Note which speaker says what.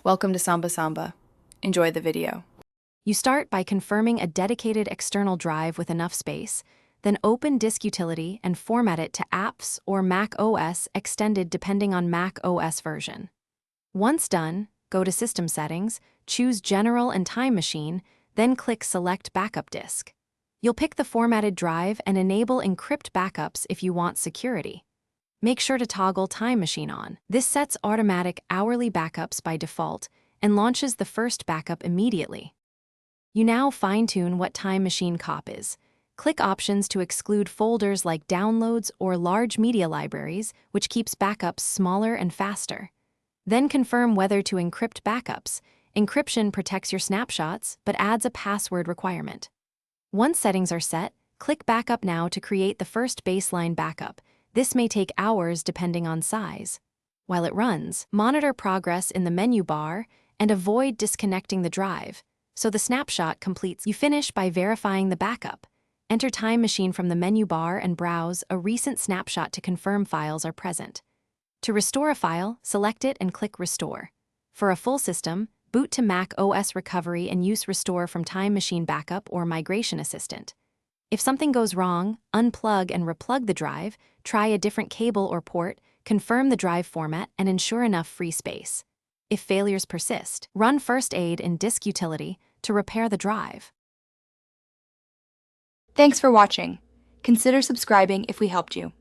Speaker 1: Welcome to Samba Samba. Enjoy the video.
Speaker 2: You start by confirming a dedicated external drive with enough space, then open Disk Utility and format it to apps or Mac OS extended depending on Mac OS version. Once done, go to System Settings, choose General and Time Machine, then click Select Backup Disk. You'll pick the formatted drive and enable Encrypt Backups if you want security. Make sure to toggle Time Machine on. This sets automatic hourly backups by default and launches the first backup immediately. You now fine-tune what Time Machine cop is. Click Options to exclude folders like downloads or large media libraries, which keeps backups smaller and faster. Then confirm whether to encrypt backups. Encryption protects your snapshots, but adds a password requirement. Once settings are set, click Backup Now to create the first baseline backup. This may take hours depending on size. While it runs, monitor progress in the menu bar and avoid disconnecting the drive, so the snapshot completes. You finish by verifying the backup. Enter Time Machine from the menu bar and browse a recent snapshot to confirm files are present. To restore a file, select it and click Restore. For a full system, boot to Mac OS Recovery and use Restore from Time Machine Backup or Migration Assistant. If something goes wrong, unplug and replug the drive, try a different cable or port, confirm the drive format, and ensure enough free space. If failures persist, run First Aid in Disk Utility to repair the drive.
Speaker 3: Thanks for watching. Consider subscribing if we helped you.